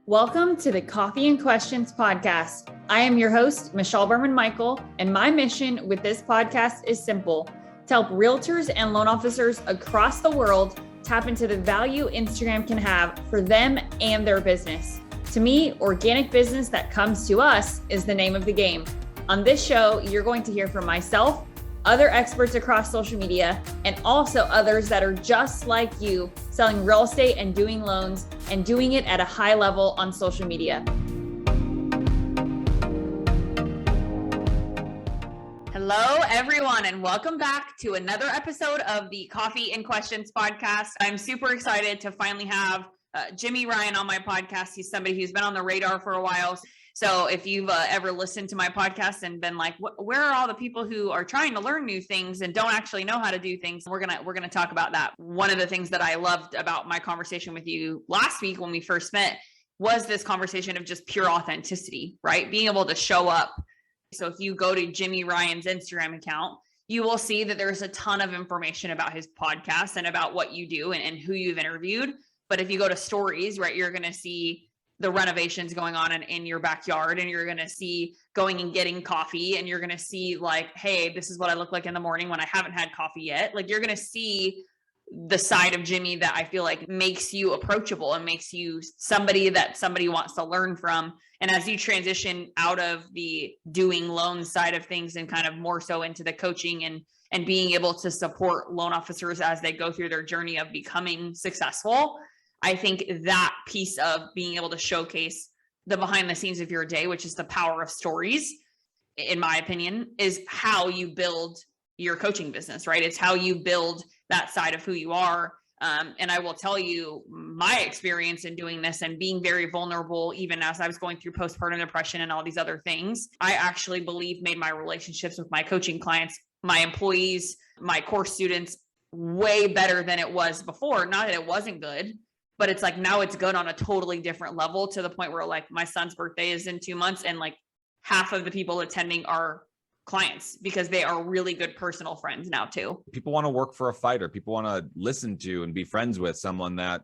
Welcome to the Coffee and Questions podcast. I am your host, Michelle Berman-Michael, and my mission with this podcast is simple: to help realtors and loan officers across the world tap into the value Instagram can have for them and their business. To me, organic business that comes to us is the name of the game. On this show, you're going to hear from myself, other experts across social media, and also others that are just like you, selling real estate and doing loans and doing it at a high level on social media. Hello, everyone, and welcome back to another episode of the Coffee and Questions podcast. I'm super excited to finally have Jimi Ryan on my podcast. He's somebody who's been on the radar for a while. So if you've ever listened to my podcast and been like, where are all the people who are trying to learn new things and don't actually know how to do things? We're gonna talk about that. One of the things that I loved about my conversation with you last week when we first met was this conversation of just pure authenticity, right? Being able to show up. So if you go to Jimi Ryan's Instagram account, you will see that there's a ton of information about his podcast and about what you do and who you've interviewed. But if you go to stories, right, you're going to see the renovations going on in your backyard, and you're going to see going and getting coffee, and you're going to see like, hey, this is what I look like in the morning when I haven't had coffee yet. Like, you're going to see the side of Jimi that I feel like makes you approachable and makes you somebody that somebody wants to learn from. And as you transition out of the doing loan side of things and kind of more so into the coaching and being able to support loan officers as they go through their journey of becoming successful, I think that piece of being able to showcase the behind the scenes of your day, which is the power of stories, in my opinion, is how you build your coaching business, right? It's how you build that side of who you are. And I will tell you my experience in doing this and being very vulnerable, even as I was going through postpartum depression and all these other things, I actually believe made my relationships with my coaching clients, my employees, my course students way better than it was before. Not that it wasn't good, but it's like now it's good on a totally different level, to the point where like my son's birthday is in 2 months and like half of the people attending are clients because they are really good personal friends now too. People want to work for a fighter. People want to listen to and be friends with someone that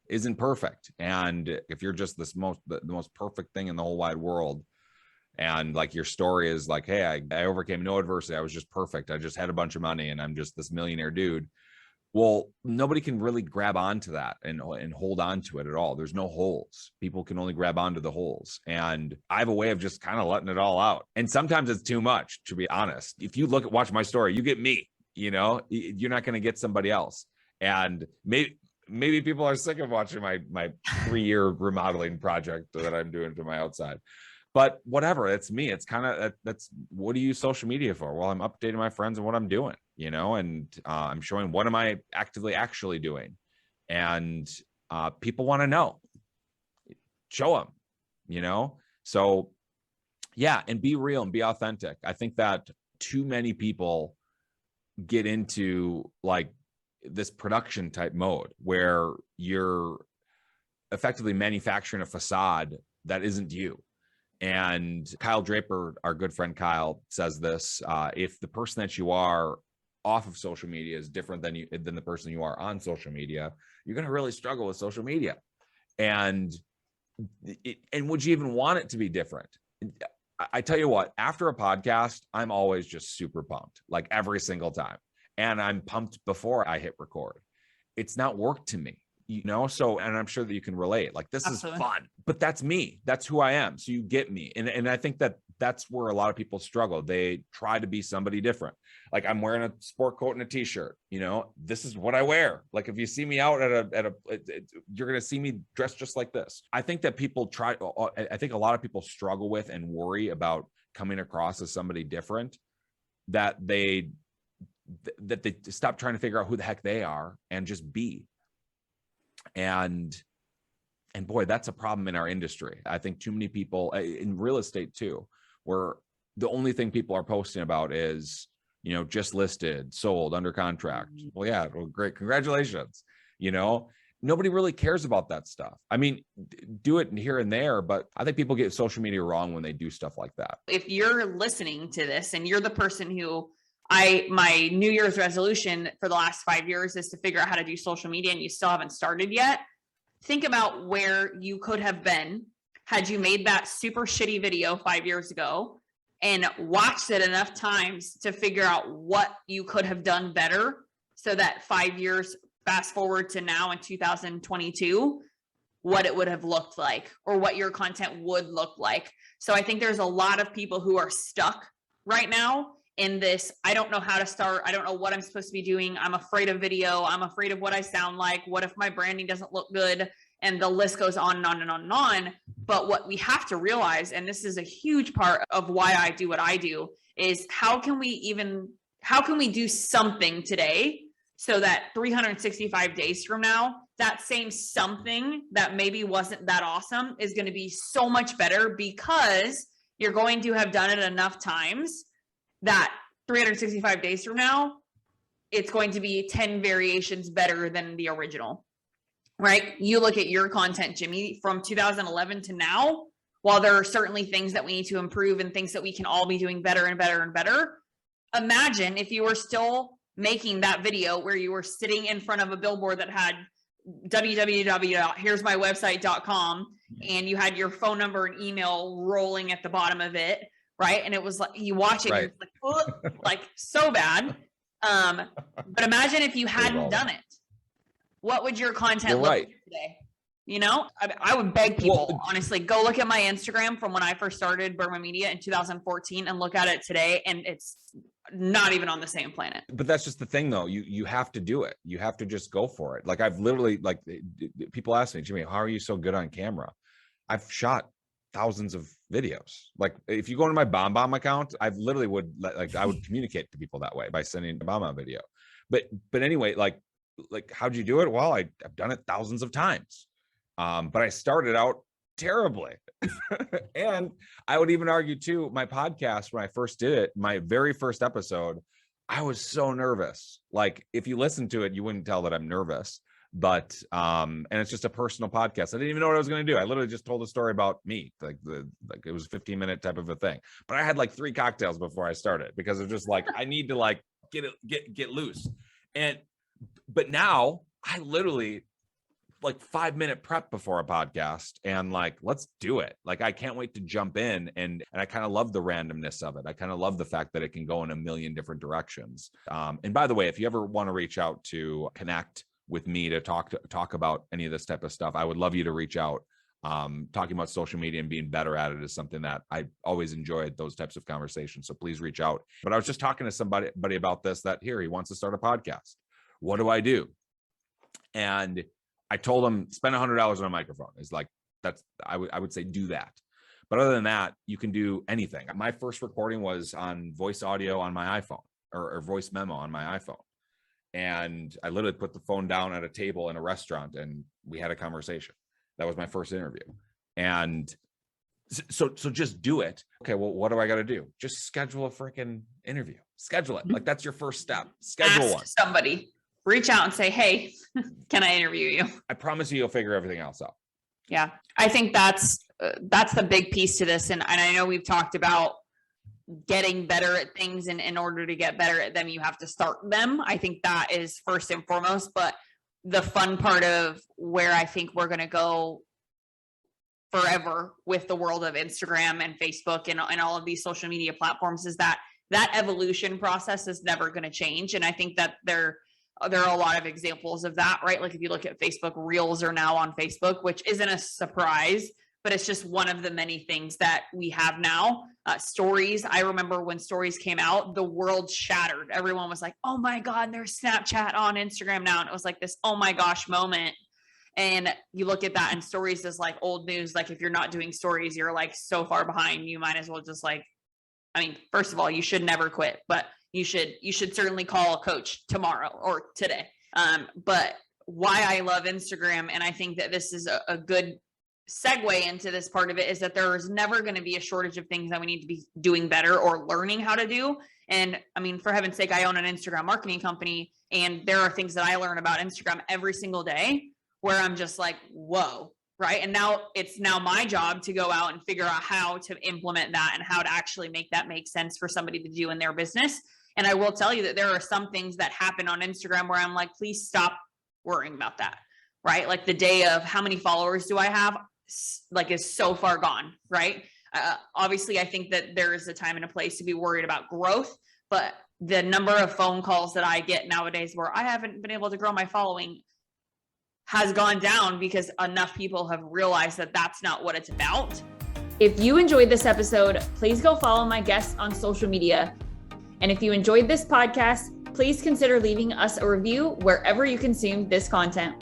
isn't perfect. And if you're just the most perfect thing in the whole wide world, and like your story is like, hey, I overcame no adversity. I was just perfect. I just had a bunch of money and I'm just this millionaire dude. Well, nobody can really grab onto that and hold on to it at all. There's no holes. People can only grab onto the holes. And I have a way of just kind of letting it all out. And sometimes it's too much, to be honest. If you watch my story, you get me, you're not going to get somebody else. And maybe people are sick of watching my 3-year remodeling project that I'm doing to my outside. But whatever, it's me. It's kind of, that's what do you use social media for? Well, I'm updating my friends on what I'm doing, and I'm showing what am I actually doing. And people want to know, show them, So yeah, and be real and be authentic. I think that too many people get into like this production type mode where you're effectively manufacturing a facade that isn't you. And Kyle Draper, our good friend Kyle, says this: if the person that you are off of social media is different than the person you are on social media, you're going to really struggle with social media. And would you even want it to be different? I tell you what, after a podcast, I'm always just super pumped, like every single time. And I'm pumped before I hit record. It's not work to me. So, and I'm sure that you can relate, like this Absolutely. Is fun, but that's me. That's who I am. So you get me. And I think that that's where a lot of people struggle. They try to be somebody different. Like I'm wearing a sport coat and a t-shirt, this is what I wear. Like if you see me out you're going to see me dressed just like this. I think that I think a lot of people struggle with and worry about coming across as somebody different, that they stop trying to figure out who the heck they are and just be. And boy, that's a problem in our industry. I think too many people in real estate too, where the only thing people are posting about is, just listed, sold, under contract. Well, yeah, well, great. Congratulations. Nobody really cares about that stuff. I mean, do it here and there, but I think people get social media wrong when they do stuff like that. If you're listening to this and you're the person who my New Year's resolution for the last 5 years is to figure out how to do social media and you still haven't started yet, think about where you could have been had you made that super shitty video 5 years ago and watched it enough times to figure out what you could have done better, so that 5 years fast forward to now in 2022, what it would have looked like or what your content would look like. So I think there's a lot of people who are stuck right now in this, I don't know how to start. I don't know what I'm supposed to be doing. I'm afraid of video. I'm afraid of what I sound like. What if my branding doesn't look good? And the list goes on and on and on and on. But what we have to realize, and this is a huge part of why I do what I do, is how can we do something today so that 365 days from now, that same something that maybe wasn't that awesome is going to be so much better, because you're going to have done it enough times that 365 days from now, it's going to be 10 variations better than the original, right? You look at your content, Jimmy, from 2011 to now, while there are certainly things that we need to improve and things that we can all be doing better and better and better, imagine if you were still making that video where you were sitting in front of a billboard that had www.here'smywebsite.com and you had your phone number and email rolling at the bottom of it, right? And it was like, you watch it, right, and it's like, like so bad. But imagine if you hadn't done it, what would your content look like today? You know, I would beg people, honestly, go look at my Instagram from when I first started Burma Media in 2014 and look at it today, and it's not even on the same planet. But that's just the thing, though. You have to do it. You have to just go for it. Like, I've literally, like, people ask me, Jimmy, how are you so good on camera? I've shot thousands of videos. Like, if you go into my BombBomb account, I literally would, like, I would communicate to people that way by sending a BombBomb video. But anyway, like how'd you do it? Well, I've done it thousands of times. But I started out terribly. And I would even argue too, my podcast, when I first did it, my very first episode, I was so nervous. Like, if you listen to it, you wouldn't tell that I'm nervous, but, and it's just a personal podcast. I didn't even know what I was going to do. I literally just told a story about me. Like it was a 15-minute type of a thing, but I had like 3 cocktails before I started, because it was just like, I need to like get loose. But now I literally, like 5-minute prep before a podcast, and like, let's do it. Like, I can't wait to jump in, and I kind of love the randomness of it. I kind of love the fact that it can go in a million different directions. And by the way, if you ever want to reach out to connect with me to talk about any of this type of stuff, I would love you to reach out. Talking about social media and being better at it is something that I always enjoyed, those types of conversations. So please reach out. But I was just talking to somebody about this, that he wants to start a podcast. What do I do? And I told him, spend $100 on a microphone. Is like, I would say do that. But other than that, you can do anything. My first recording was on voice audio on my iPhone, or voice memo on my iPhone. And I literally put the phone down at a table in a restaurant and we had a conversation. That was my first interview. And so just do it. Okay, well, what do I got to do? Just schedule a freaking interview. Schedule it. Like, that's your first step. Schedule one. Somebody. Reach out and say, hey, can I interview you? I promise you'll figure everything else out. Yeah, I think that's the big piece to this. And I know we've talked about getting better at things, and in order to get better at them, you have to start them. I think that is first and foremost. But the fun part of where I think we're going to go forever with the world of Instagram and Facebook and all of these social media platforms is that evolution process is never going to change. And I think that there are a lot of examples of that, right? Like, if you look at Facebook, Reels are now on Facebook, which isn't a surprise, but it's just one of the many things that we have now. Stories. I remember when Stories came out, the world shattered. Everyone was like, oh my God, there's Snapchat on Instagram now. And it was like this, oh my gosh moment. And you look at that, and Stories is like old news. Like, if you're not doing Stories, you're like so far behind. You might as well just like, I mean, first of all, you should never quit, but you should certainly call a coach tomorrow or today. But why I love Instagram, and I think that this is a good segue into this part of it, is that there is never going to be a shortage of things that we need to be doing better or learning how to do. And I mean, for heaven's sake, I own an Instagram marketing company, and there are things that I learn about Instagram every single day where I'm just like, whoa. Right. And now it's my job to go out and figure out how to implement that and how to actually make that make sense for somebody to do in their business. And I will tell you that there are some things that happen on Instagram where I'm like, please stop worrying about that. right? Like the day of how many followers do I have, like, is so far gone, right? Obviously, I think that there is a time and a place to be worried about growth, but the number of phone calls that I get nowadays where I haven't been able to grow my following has gone down because enough people have realized that that's not what it's about. If you enjoyed this episode, please go follow my guests on social media. And if you enjoyed this podcast, please consider leaving us a review wherever you consume this content.